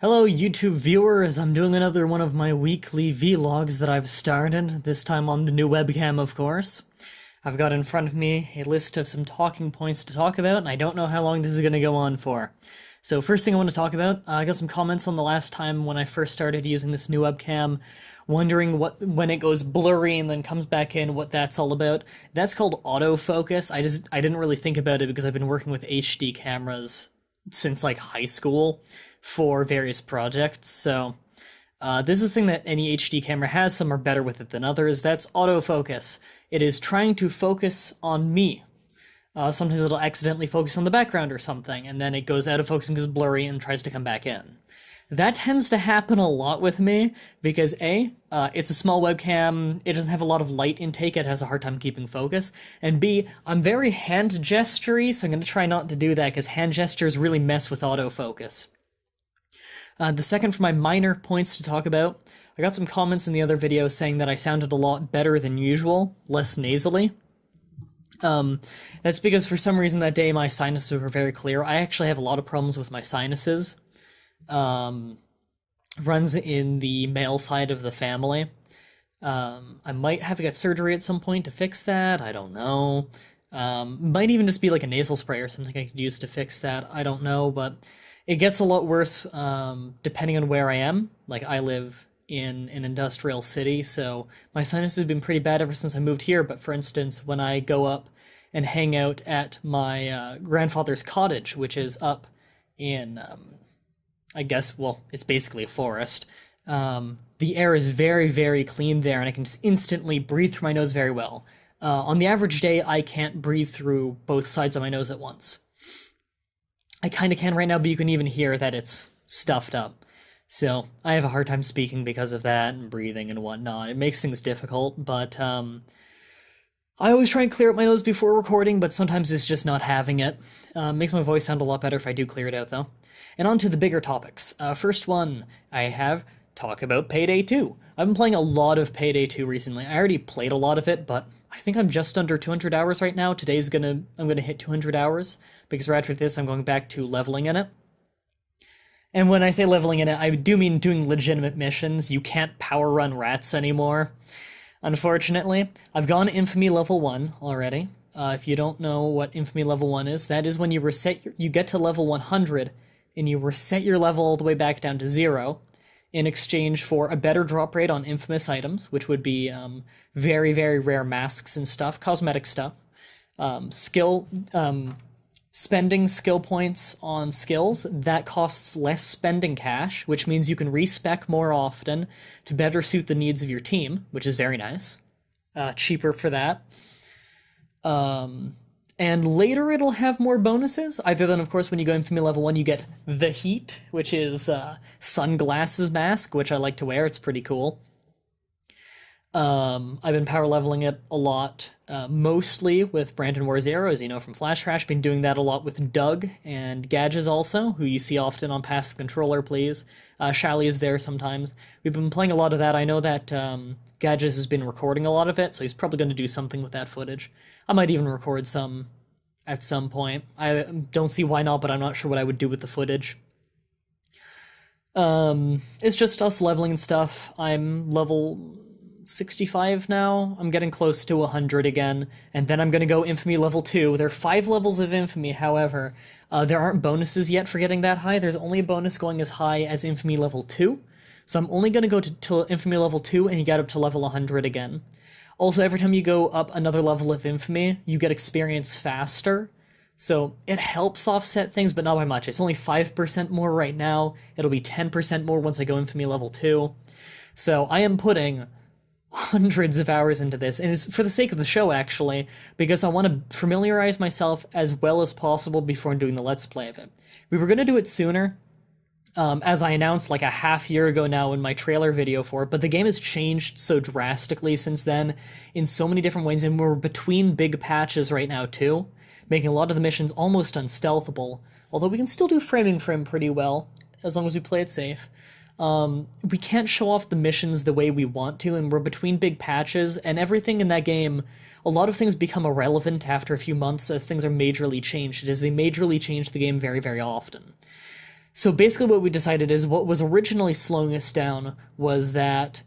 Hello YouTube viewers, I'm doing another one of my weekly vlogs that I've started, this time on the new webcam of course. I've got in front of me a list of some talking points to talk about, and I don't know how long this is going to go on for. So first thing I want to talk about, I got some comments on the last time when I first started using this new webcam, wondering when it goes blurry and then comes back in, what that's all about. That's called autofocus. I didn't really think about it because I've been working with HD cameras since like high school for various projects, so this is a thing that any HD camera has. Some are better with it than others. That's autofocus. It is trying to focus on me. Sometimes it'll accidentally focus on the background or something, and then it goes out of focus and goes blurry and tries to come back in. That tends to happen a lot with me, because A, it's a small webcam, it doesn't have a lot of light intake, it has a hard time keeping focus, and B, I'm very hand gestury, so I'm going to try not to do that, because hand gestures really mess with autofocus. The second for my minor points to talk about, I got some comments in the other video saying that I sounded a lot better than usual, less nasally. That's because for some reason that day my sinuses were very clear. I actually have a lot of problems with my sinuses. Runs in the male side of the family. I might have to get surgery at some point to fix that, I don't know. Might even just be like a nasal spray or something I could use to fix that, I don't know, but it gets a lot worse depending on where I am. Like, I live in an industrial city, so my sinuses have been pretty bad ever since I moved here, but for instance, when I go up and hang out at my grandfather's cottage, which is up in, I guess, well, it's basically a forest, the air is very, very clean there, and I can just instantly breathe through my nose very well. On the average day, I can't breathe through both sides of my nose at once. I kind of can right now, but you can even hear that it's stuffed up. So I have a hard time speaking because of that, and breathing and whatnot. It makes things difficult, but I always try and clear up my nose before recording, but sometimes it's just not having it. Makes my voice sound a lot better if I do clear it out, though. And on to the bigger topics. First one, I have talk about Payday 2. I've been playing a lot of Payday 2 recently. I already played a lot of it, but I think I'm just under 200 hours right now. I'm gonna hit 200 hours, because right after this I'm going back to leveling in it. And when I say leveling in it, I do mean doing legitimate missions. You can't power run rats anymore, unfortunately. I've gone Infamy level 1 already. If you don't know what Infamy level 1 is, that is when you get to level 100, and you reset your level all the way back down to 0, in exchange for a better drop rate on infamous items, which would be very, very rare masks and stuff, cosmetic stuff, spending skill points on skills. That costs less spending cash, which means you can respec more often to better suit the needs of your team, which is very nice. Cheaper for that. And later it'll have more bonuses, other than, of course, when you go Infamy level 1, you get the Heat, which is sunglasses mask, which I like to wear. It's pretty cool. I've been power leveling it a lot, mostly with Brandon War Zero, as you know from Flash Trash. Been doing that a lot with Doug and Gadges also, who you see often on Pass the Controller, please. Shally is there sometimes. We've been playing a lot of that. I know that Gadges has been recording a lot of it, so he's probably going to do something with that footage. I might even record some at some point. I don't see why not, but I'm not sure what I would do with the footage. It's just us leveling and stuff. I'm level 65 now. I'm getting close to 100 again, and then I'm going to go Infamy level 2. There are 5 levels of Infamy, however. There aren't bonuses yet for getting that high. There's only a bonus going as high as Infamy level 2. So I'm only going to go to Infamy level 2 and you get up to level 100 again. Also, every time you go up another level of Infamy, you get experience faster. So it helps offset things, but not by much. It's only 5% more right now. It'll be 10% more once I go Infamy level 2. So I am putting hundreds of hours into this, and it's for the sake of the show, actually, because I want to familiarize myself as well as possible before doing the Let's Play of it. We were going to do it sooner, as I announced like a half year ago now in my trailer video for it, but the game has changed so drastically since then in so many different ways, and we're between big patches right now too, making a lot of the missions almost unstealthable, although we can still do frame pretty well, as long as we play it safe. We can't show off the missions the way we want to, and we're between big patches, and everything in that game, a lot of things become irrelevant after a few months as things are majorly changed, as they majorly change the game very, very often. So basically what we decided is what was originally slowing us down was that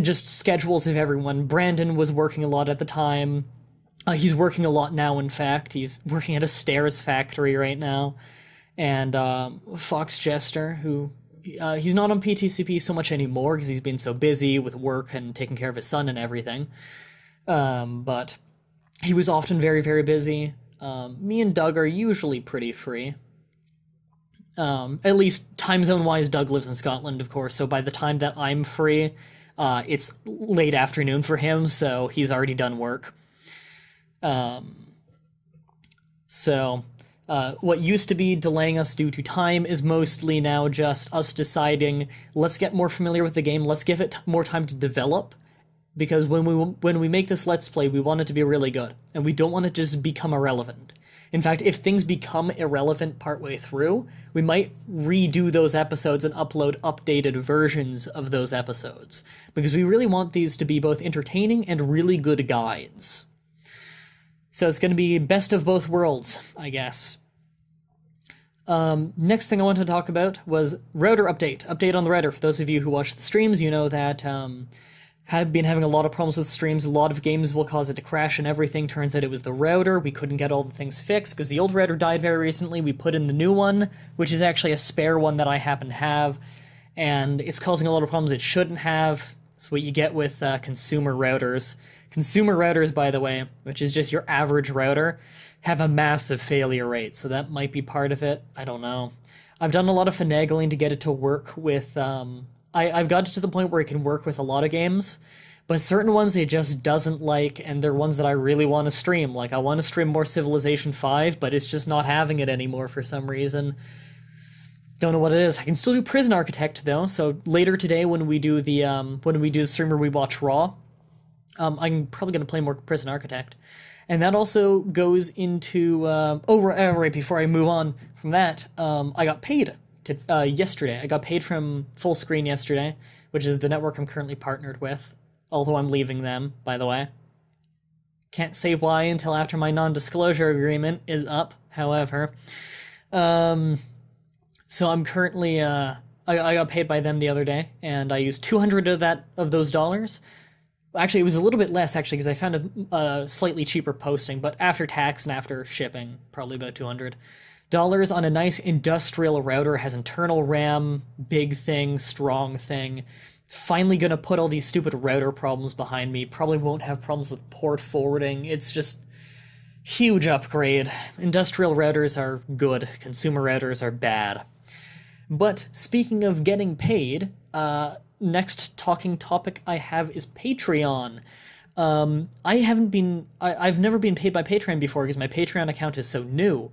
just schedules of everyone. Brandon was working a lot at the time. He's working a lot now, in fact. He's working at a stairs factory right now. And Fox Jester, who he's not on PTCP so much anymore because he's been so busy with work and taking care of his son and everything. But he was often very, very busy. Me and Doug are usually pretty free. At least time zone wise, Doug lives in Scotland, of course, so by the time that I'm free, it's late afternoon for him, so he's already done work. What used to be delaying us due to time is mostly now just us deciding, let's get more familiar with the game, let's give it more time to develop, because when we make this Let's Play, we want it to be really good, and we don't want it to just become irrelevant. In fact, if things become irrelevant partway through, we might redo those episodes and upload updated versions of those episodes, because we really want these to be both entertaining and really good guides. So it's going to be best of both worlds, I guess. Next thing I wanted to talk about was router update. Update on the router. For those of you who watch the streams, you know that have been having a lot of problems with streams. A lot of games will cause it to crash and everything. Turns out it was the router. We couldn't get all the things fixed because the old router died very recently. We put in the new one, which is actually a spare one that I happen to have, and it's causing a lot of problems it shouldn't have. That's what you get with consumer routers. Consumer routers, by the way, which is just your average router, have a massive failure rate, so that might be part of it. I don't know. I've done a lot of finagling to get it to work with... I've got it to the point where it can work with a lot of games, but certain ones it just doesn't like, and they're ones that I really want to stream. Like, I want to stream more Civilization 5, but it's just not having it anymore for some reason. Don't know what it is. I can still do Prison Architect, though, so later today when we do the stream where we watch Raw, I'm probably going to play more Prison Architect. And that also goes into... right before I move on from that, I got paid yesterday. I got paid from Full Screen yesterday, which is the network I'm currently partnered with, although I'm leaving them, by the way. Can't say why until after my non-disclosure agreement is up, however. So I'm currently... I got paid by them the other day, and I used 200 of those dollars. Actually, it was a little bit less, actually, because I found a slightly cheaper posting, but after tax and after shipping, probably about $200 on a nice industrial router. Has internal RAM, big thing, strong thing. Finally gonna put all these stupid router problems behind me. Probably won't have problems with port forwarding. It's just huge upgrade. Industrial routers are good. Consumer routers are bad. But speaking of getting paid, next talking topic I have is Patreon. I've never been paid by Patreon before because my Patreon account is so new.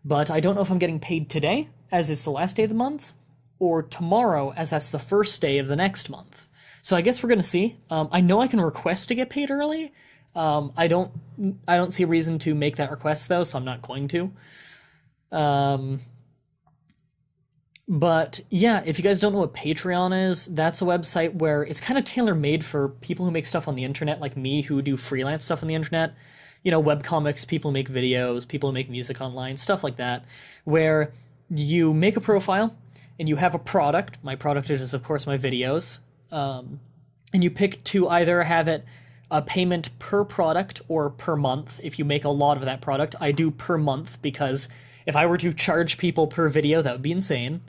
But I don't know if I'm getting paid today, as it's the last day of the month, or tomorrow, as that's the first day of the next month. So I guess we're gonna see. I know I can request to get paid early. I don't see a reason to make that request though, so I'm not going to. But yeah, if you guys don't know what Patreon is, that's a website where it's kind of tailor-made for people who make stuff on the internet, like me, who do freelance stuff on the internet. You know, webcomics, people who make videos, people who make music online, stuff like that, where you make a profile and you have a product. My product is, of course, my videos. And you pick to either have it a payment per product or per month. If you make a lot of that product, I do per month because if I were to charge people per video, that would be insane.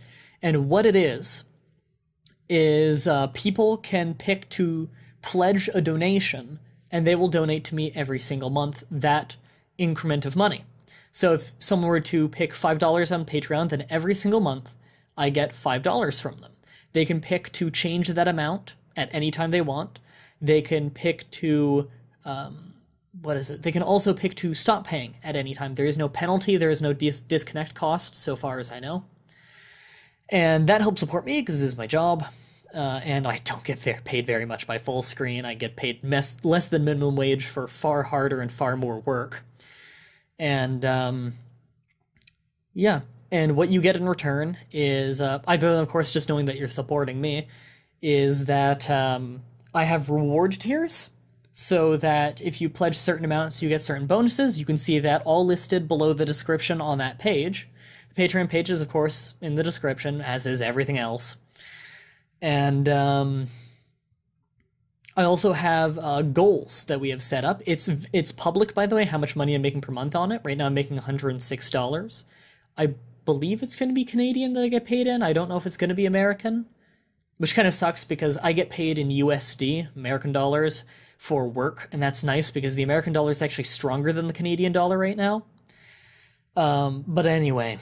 And what it is people can pick to pledge a donation, and they will donate to me every single month that increment of money. So if someone were to pick $5 on Patreon, then every single month I get $5 from them. They can pick to change that amount at any time they want. They can pick to... They can also pick to stop paying at any time. There is no penalty. There is no disconnect cost, so far as I know. And that helps support me because this is my job. And I don't get paid very much by Full Screen. I get paid less than minimum wage for far harder and far more work. And, yeah. And what you get in return is, other than, of course, just knowing that you're supporting me, is that I have reward tiers. So that if you pledge certain amounts, you get certain bonuses. You can see that all listed below the description on that page. Patreon page is, of course, in the description, as is everything else. And I also have goals that we have set up. It's public, by the way, how much money I'm making per month on it. Right now I'm making $106. I believe it's going to be Canadian that I get paid in. I don't know if it's going to be American, which kind of sucks because I get paid in USD, American dollars, for work, and that's nice because the American dollar is actually stronger than the Canadian dollar right now. But anyway,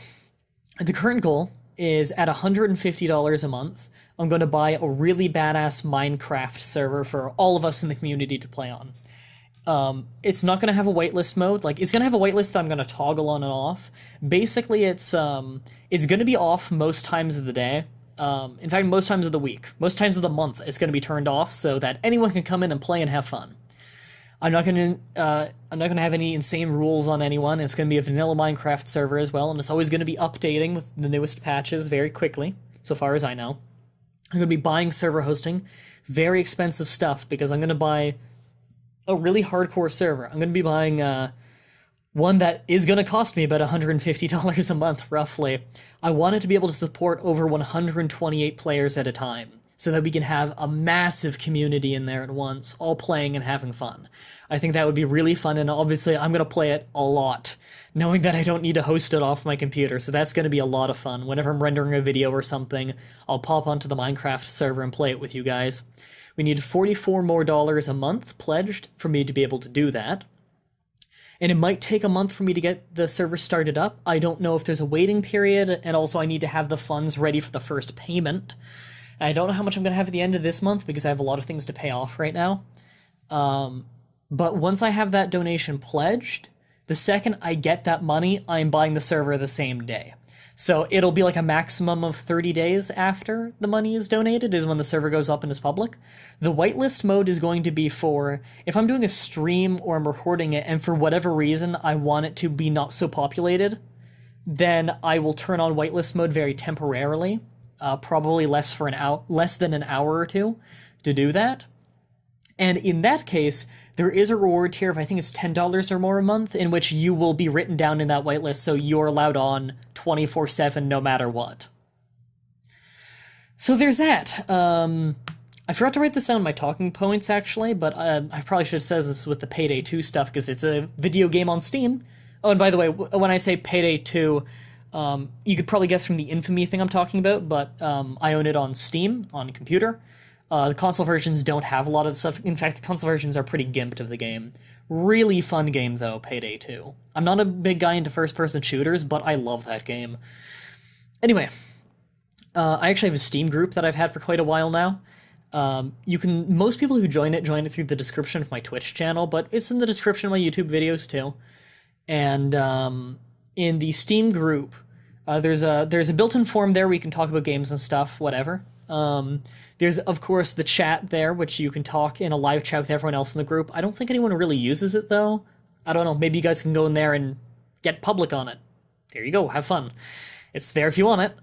the current goal is at $150 a month. I'm going to buy a really badass Minecraft server for all of us in the community to play on. It's not going to have a whitelist mode. Like, it's going to have a whitelist that I'm going to toggle on and off. Basically, it's going to be off most times of the day. In fact, most times of the week. Most times of the month, it's going to be turned off so that anyone can come in and play and have fun. I'm not going to have any insane rules on anyone. It's going to be a vanilla Minecraft server as well, and it's always going to be updating with the newest patches very quickly, so far as I know. I'm going to be buying server hosting, very expensive stuff, because I'm going to buy a really hardcore server. I'm going to be buying one that is going to cost me about $150 a month, roughly. I want it to be able to support over 128 players at a time, so that we can have a massive community in there at once, all playing and having fun. I think that would be really fun, and obviously I'm going to play it a lot, knowing that I don't need to host it off my computer, so that's going to be a lot of fun. Whenever I'm rendering a video or something, I'll pop onto the Minecraft server and play it with you guys. We need $44 more a month pledged for me to be able to do that. And it might take a month for me to get the server started up. I don't know if there's a waiting period, and also I need to have the funds ready for the first payment. And I don't know how much I'm going to have at the end of this month because I have a lot of things to pay off right now. But once I have that donation pledged, the second I get that money, I'm buying the server the same day. So it'll be like a maximum of 30 days after the money is donated is when the server goes up and is public. The whitelist mode is going to be for if I'm doing a stream or I'm recording it and for whatever reason I want it to be not so populated, then I will turn on whitelist mode very temporarily, probably less than an hour or two to do that. And in that case, there is a reward tier of I think it's $10 or more a month in which you will be written down in that whitelist so you're allowed on 24/7 no matter what. So there's that. I forgot to write this down in my talking points actually, but I probably should have said this with the Payday 2 stuff because it's a video game on Steam. Oh, and by the way, when I say Payday 2, you could probably guess from the infamy thing I'm talking about, but I own it on Steam, on computer. The console versions don't have a lot of the stuff. In fact, the console versions are pretty gimped of the game. Really fun game, though, Payday 2. I'm not a big guy into first-person shooters, but I love that game. Anyway, I actually have a Steam group that I've had for quite a while now. Most people who join it through the description of my Twitch channel, but it's in the description of my YouTube videos, too. And in the Steam group, there's a built-in forum there where you can talk about games and stuff, whatever. There's, of course, the chat there, which you can talk in a live chat with everyone else in the group. I don't think anyone really uses it, though. I don't know, maybe you guys can go in there and get public on it. There you go, have fun. It's there if you want it.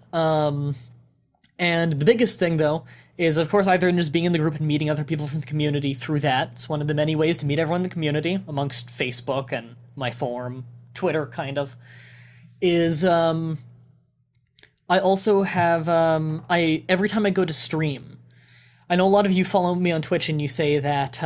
And the biggest thing, though, is, of course, either just being in the group and meeting other people from the community through that. It's one of the many ways to meet everyone in the community, amongst Facebook and my forum, Twitter, kind of, is, I also have, every time I go to stream, I know a lot of you follow me on Twitch and you say that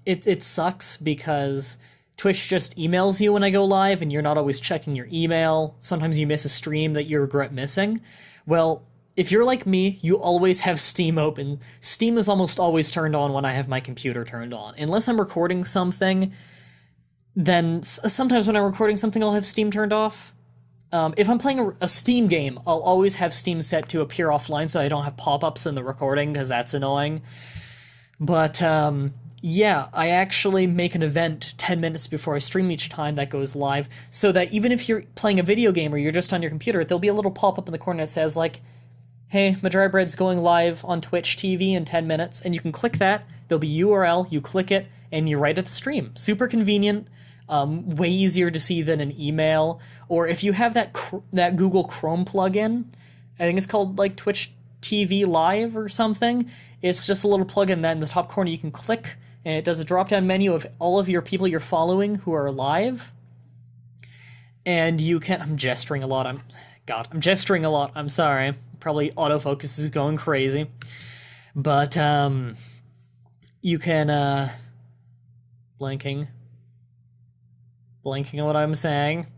it sucks because Twitch just emails you when I go live and you're not always checking your email. Sometimes you miss a stream that you regret missing. Well, if you're like me, you always have Steam open. Steam is almost always turned on when I have my computer turned on. Unless I'm recording something, then sometimes when I'm recording something I'll have Steam turned off. If I'm playing a Steam game, I'll always have Steam set to appear offline so I don't have pop-ups in the recording, because that's annoying. But, yeah, I actually make an event 10 minutes before I stream each time that goes live, so that even if you're playing a video game or you're just on your computer, there'll be a little pop-up in the corner that says, like, hey, Mah-Dry-Bread's going live on Twitch TV in 10 minutes, and you can click that, there'll be URL, you click it, and you're right at the stream. Super convenient. Way easier to see than an email, or if you have that Google Chrome plugin, I think it's called like Twitch TV Live or something. It's just a little plugin that in the top corner you can click, and it does a drop-down menu of all of your people you're following who are live. And you can, I'm gesturing a lot, I'm God, I'm gesturing a lot. I'm sorry. Probably autofocus is going crazy. But, you can, blinking on what I'm saying.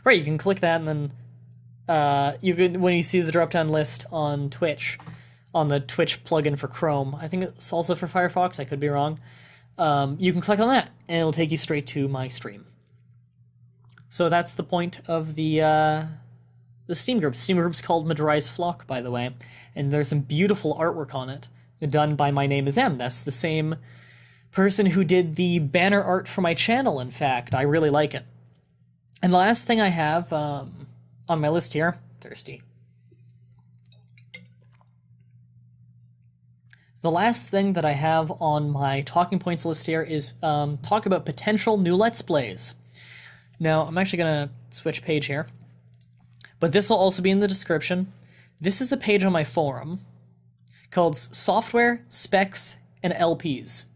Right, you can click that and then, you can, when you see the drop-down list on Twitch, on the Twitch plugin for Chrome, I think it's also for Firefox, I could be wrong, you can click on that, and it'll take you straight to my stream. So that's the point of the Steam group. The Steam group's called Mah-Dry's Flock, by the way, and there's some beautiful artwork on it, done by My Name is M. That's the same person who did the banner art for my channel, in fact. I really like it. And the last thing I have on my list here, thirsty. The last thing that I have on my talking points list here is talk about potential new Let's Plays. Now, I'm actually going to switch page here, but this will also be in the description. This is a page on my forum called Software, Specs, and LPs.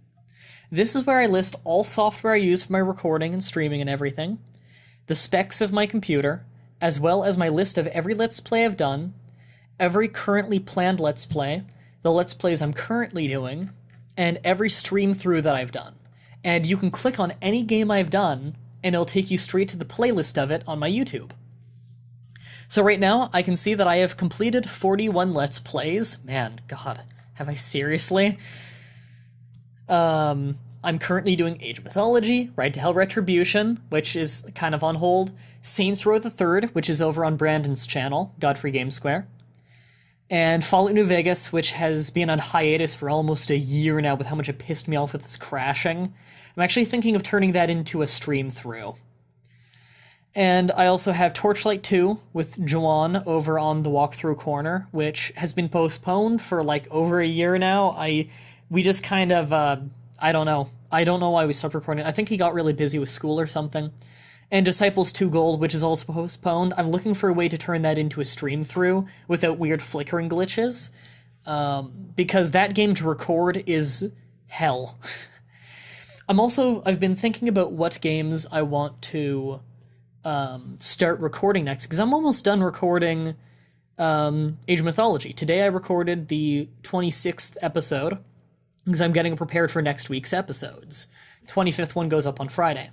This is where I list all software I use for my recording and streaming and everything, the specs of my computer, as well as my list of every Let's Play I've done, every currently planned Let's Play, the Let's Plays I'm currently doing, and every stream through that I've done. And you can click on any game I've done, and it'll take you straight to the playlist of it on my YouTube. So right now, I can see that I have completed 41 Let's Plays. Man, God, have I seriously? I'm currently doing Age of Mythology, Ride to Hell Retribution, which is kind of on hold, Saints Row the Third, which is over on Brandon's channel, Godfrey Game Square, and Fallout New Vegas, which has been on hiatus for almost a year now with how much it pissed me off with its crashing. I'm actually thinking of turning that into a stream through. And I also have Torchlight 2 with Juwan over on the Walkthrough Corner, which has been postponed for like over a year now. We just kind of, I don't know. I don't know why we stopped recording. I think he got really busy with school or something. And Disciples 2 Gold, which is also postponed. I'm looking for a way to turn that into a stream through without weird flickering glitches. Because that game to record is hell. I've been thinking about what games I want to start recording next, because I'm almost done recording Age of Mythology. Today I recorded the 26th episode, because I'm getting prepared for next week's episodes. 25th one goes up on Friday.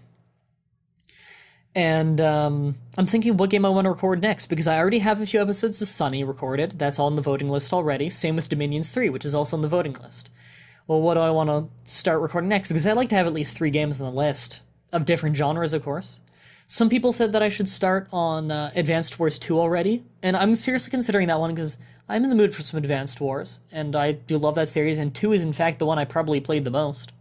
And I'm thinking what game I want to record next, because I already have a few episodes of Sunny recorded. That's on the voting list already. Same with Dominions 3, which is also on the voting list. Well, what do I want to start recording next? Because I'd like to have at least 3 games on the list, of different genres, of course. Some people said that I should start on Advanced Wars 2 already, and I'm seriously considering that one because I'm in the mood for some Advanced Wars, and I do love that series, and 2 is in fact the one I probably played the most.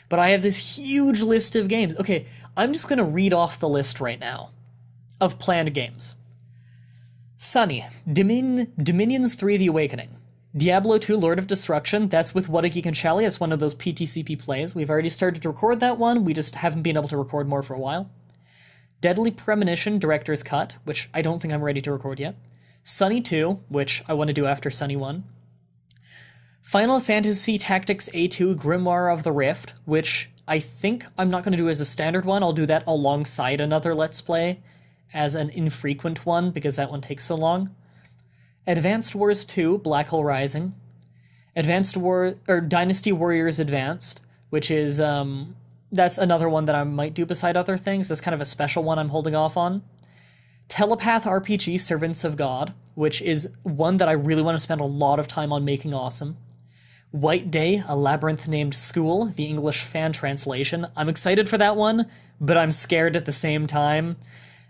But I have this huge list of games. Okay, I'm just going to read off the list right now of planned games. Sunny, Dominions 3 The Awakening, Diablo 2 Lord of Destruction, that's with Wadaki Conchali, it's one of those PTCP plays. We've already started to record that one, we just haven't been able to record more for a while. Deadly Premonition Director's Cut, which I don't think I'm ready to record yet. Sunny 2, which I want to do after Sunny 1. Final Fantasy Tactics A2 Grimoire of the Rift, which I think I'm not going to do as a standard one. I'll do that alongside another Let's Play as an infrequent one, because that one takes so long. Advanced Wars 2 Black Hole Rising. Dynasty Warriors Advanced, which is, that's another one that I might do beside other things. That's kind of a special one I'm holding off on. Telepath RPG Servants of God, which is one that I really want to spend a lot of time on making awesome. White Day, A Labyrinth Named School, the English fan translation. I'm excited for that one, but I'm scared at the same time.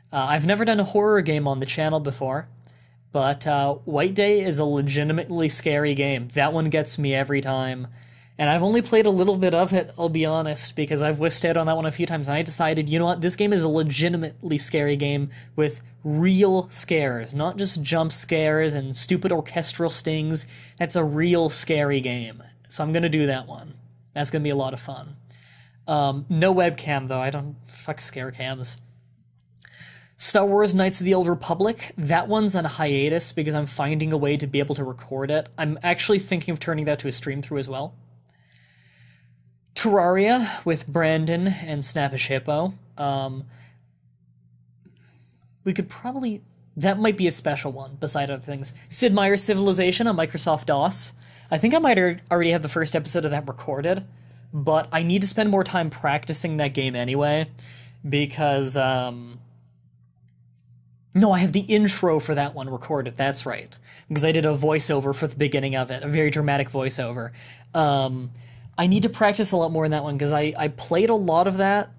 I've never done a horror game on the channel before, but White Day is a legitimately scary game. That one gets me every time. And I've only played a little bit of it, I'll be honest, because I've whisked out on that one a few times, and I decided, you know what, this game is a legitimately scary game with real scares, not just jump scares and stupid orchestral stings. That's a real scary game. So I'm going to do that one. That's going to be a lot of fun. No webcam, though. I don't fuck scare cams. Star Wars Knights of the Old Republic, that one's on a hiatus because I'm finding a way to be able to record it. I'm actually thinking of turning that to a stream through as well. Terraria with Brandon and Snappish Hippo. We could probably That might be a special one, beside other things. Sid Meier's Civilization on Microsoft DOS. I think I might already have the first episode of that recorded, but I need to spend more time practicing that game anyway, because, no, I have the intro for that one recorded, that's right. Because I did a voiceover for the beginning of it, a very dramatic voiceover. I need to practice a lot more in that one, because I played a lot of that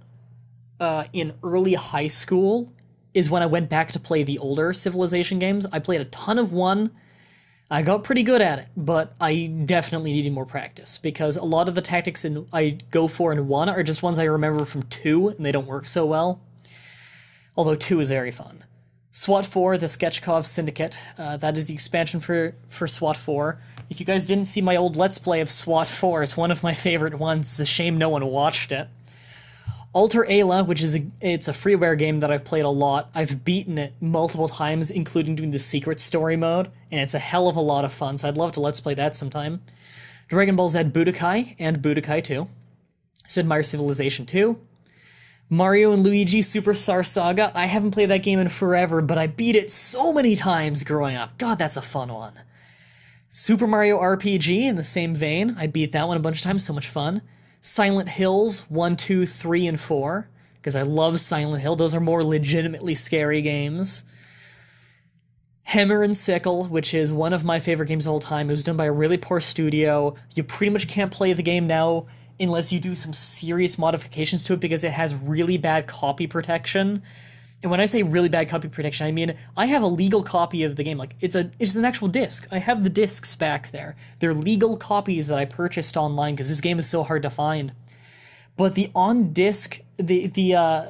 in early high school, is when I went back to play the older Civilization games. I played a ton of 1. I got pretty good at it, but I definitely needed more practice, because a lot of the tactics I go for in 1 are just ones I remember from 2, and they don't work so well. Although 2 is very fun. SWAT 4, the Sketchkov Syndicate. That is the expansion for SWAT 4. If you guys didn't see my old Let's Play of SWAT 4, it's one of my favorite ones. It's a shame no one watched it. Alter Ayla, which is it's a freeware game that I've played a lot. I've beaten it multiple times, including doing the secret story mode, and it's a hell of a lot of fun, so I'd love to Let's Play that sometime. Dragon Ball Z Budokai and Budokai 2. Sid Meier's Civilization 2. Mario and Luigi Superstar Saga. I haven't played that game in forever, but I beat it so many times growing up. God, that's a fun one. Super Mario RPG, in the same vein. I beat that one a bunch of times, so much fun. Silent Hills 1, 2, 3, and 4, because I love Silent Hill. Those are more legitimately scary games. Hammer and Sickle, which is one of my favorite games of all time. It was done by a really poor studio. You pretty much can't play the game now unless you do some serious modifications to it, because it has really bad copy protection. And when I say really bad copy protection, I mean I have a legal copy of the game. Like, it's an actual disc. I have the discs back there. They're legal copies that I purchased online, because this game is so hard to find. But the on-disc, the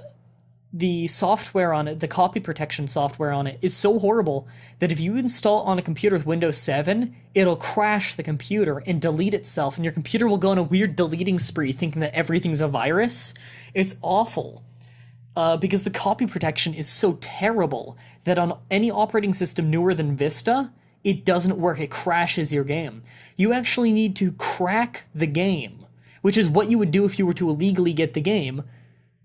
software on it, the copy protection software on it, is so horrible that if you install it on a computer with Windows 7, it'll crash the computer and delete itself, and your computer will go on a weird deleting spree thinking that everything's a virus. It's awful. Because the copy protection is so terrible that on any operating system newer than Vista, it doesn't work. It crashes your game. You actually need to crack the game, which is what you would do if you were to illegally get the game,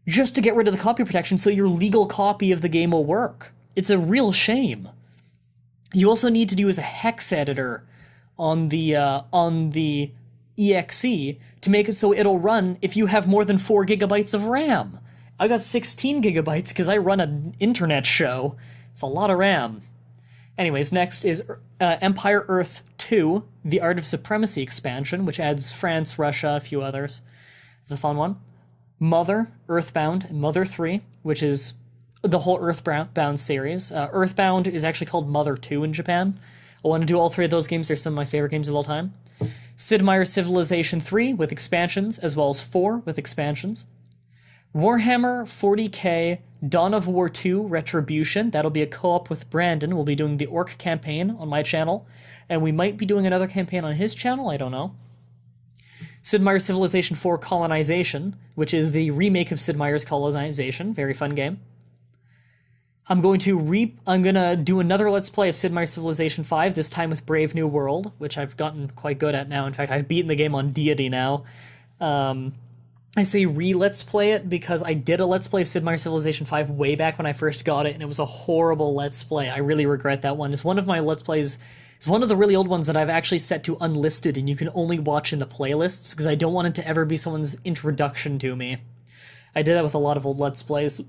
just to get rid of the copy protection so your legal copy of the game will work. It's a real shame. You also need to use a hex editor on the EXE to make it so it'll run if you have more than 4 gigabytes of RAM. I got 16 gigabytes because I run an internet show. It's a lot of RAM. Anyways, next is Empire Earth 2, the Art of Supremacy expansion, which adds France, Russia, a few others. It's a fun one. Mother, Earthbound, and Mother 3, which is the whole Earthbound series. Earthbound is actually called Mother 2 in Japan. I want to do all 3 of those games. They're some of my favorite games of all time. Sid Meier's Civilization 3 with expansions, as well as 4 with expansions. Warhammer 40k Dawn of War 2 Retribution. That'll be a co-op with Brandon. We'll be doing the Orc campaign on my channel, and we might be doing another campaign on his channel, I don't know. Sid Meier's Civilization 4 Colonization, which is the remake of Sid Meier's Colonization. Very fun game. I'm gonna do another Let's Play of Sid Meier's Civilization 5, this time with Brave New World, which I've gotten quite good at now. In fact, I've beaten the game on Deity now. I say re-Let's Play it because I did a Let's Play of Sid Meier's Civilization 5 way back when I first got it, and it was a horrible Let's Play. I really regret that one. It's one of my Let's Plays. It's one of the really old ones that I've actually set to unlisted, and you can only watch in the playlists, because I don't want it to ever be someone's introduction to me. I did that with a lot of old Let's Plays.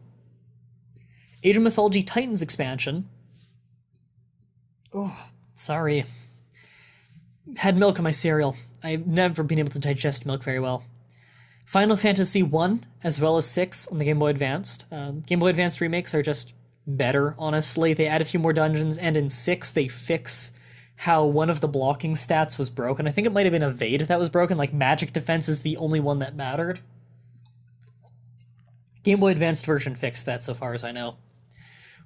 Age of Mythology Titans expansion. Oh, sorry. Had milk in my cereal. I've never been able to digest milk very well. Final Fantasy 1, as well as 6 on the Game Boy Advanced. Game Boy Advanced remakes are just better, honestly. They add a few more dungeons, and in 6 they fix how one of the blocking stats was broken. I think it might have been Evade that was broken, like magic defense is the only one that mattered. Game Boy Advanced version fixed that, so far as I know.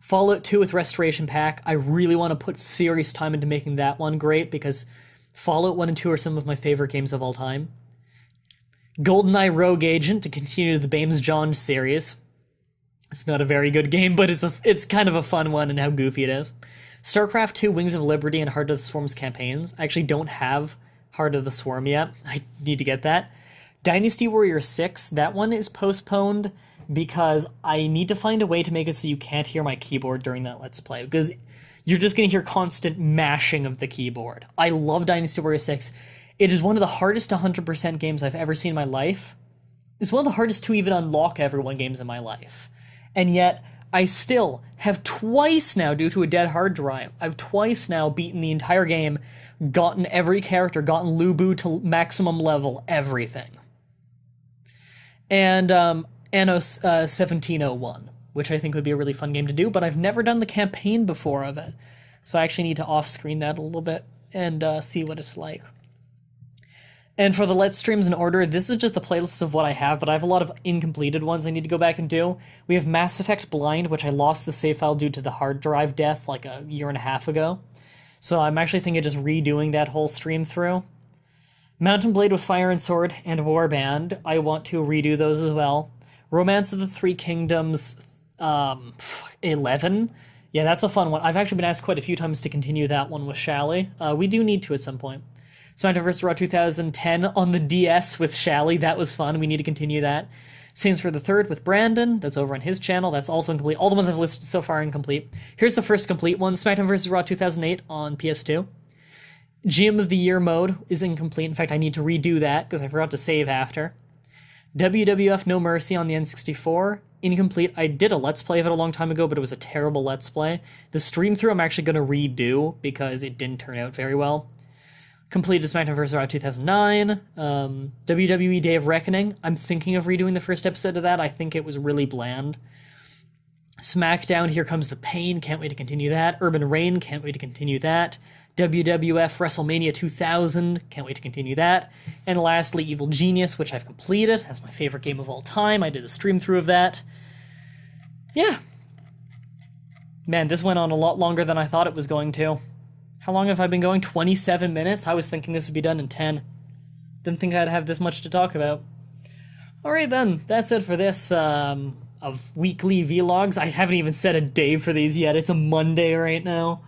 Fallout 2 with Restoration Pack. I really want to put serious time into making that one great, because Fallout 1 and 2 are some of my favorite games of all time. GoldenEye Rogue Agent to continue the Bames John series. It's not a very good game, but it's kind of a fun one and how goofy it is. StarCraft 2 Wings of Liberty and Heart of the Swarm's campaigns. I actually don't have Heart of the Swarm yet. I need to get that. Dynasty Warrior 6, that one is postponed because I need to find a way to make it so you can't hear my keyboard during that Let's Play, because you're just going to hear constant mashing of the keyboard. I love Dynasty Warriors 6. It is one of the hardest 100% games I've ever seen in my life. It's one of the hardest to even unlock everyone games in my life. And yet, I still have twice now, due to a dead hard drive, I've twice now beaten the entire game, gotten every character, gotten Lubu to maximum level, everything. And Anno 1701, which I think would be a really fun game to do, but I've never done the campaign before of it. So I actually need to off-screen that a little bit and see what it's like. And for the Let's Streams in order, this is just the playlists of what I have, but I have a lot of incompleted ones I need to go back and do. We have Mass Effect Blind, which I lost the save file due to the hard drive death like a year and a half ago. So I'm actually thinking of just redoing that whole stream through. Mountain Blade with Fire and Sword and Warband, I want to redo those as well. Romance of the Three Kingdoms 11. Yeah, that's a fun one. I've actually been asked quite a few times to continue that one with Shally. We do need to at some point. Smash vs. Raw 2010 on the DS with Shally. That was fun. We need to continue that. Saints Row the Third with Brandon. That's over on his channel. That's also incomplete. All the ones I've listed so far are incomplete. Here's the first complete one. SmackDown vs. Raw 2008 on PS2. GM of the Year mode is incomplete. In fact, I need to redo that because I forgot to save after. WWF No Mercy on the N64. Incomplete. I did a Let's Play of it a long time ago, but it was a terrible Let's Play. The stream through I'm actually going to redo because it didn't turn out very well. Completed SmackDown vs. Raw 2009. WWE Day of Reckoning. I'm thinking of redoing the first episode of that. I think it was really bland. SmackDown Here Comes the Pain. Can't wait to continue that. Urban Reign. Can't wait to continue that. WWF WrestleMania 2000. Can't wait to continue that. And lastly, Evil Genius, which I've completed. That's my favorite game of all time. I did a stream through of that. Yeah. Man, this went on a lot longer than I thought it was going to. How long have I been going? 27 minutes? I was thinking this would be done in 10. Didn't think I'd have this much to talk about. Alright then, that's it for this of weekly vlogs. I haven't even set a day for these yet. It's a Monday right now.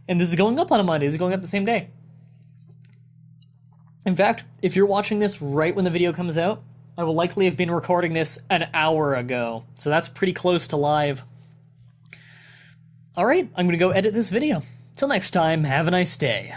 And this is going up on a Monday. This is going up the same day. In fact, if you're watching this right when the video comes out, I will likely have been recording this an hour ago. So that's pretty close to live. Alright, I'm going to go edit this video. Till next time, have a nice day.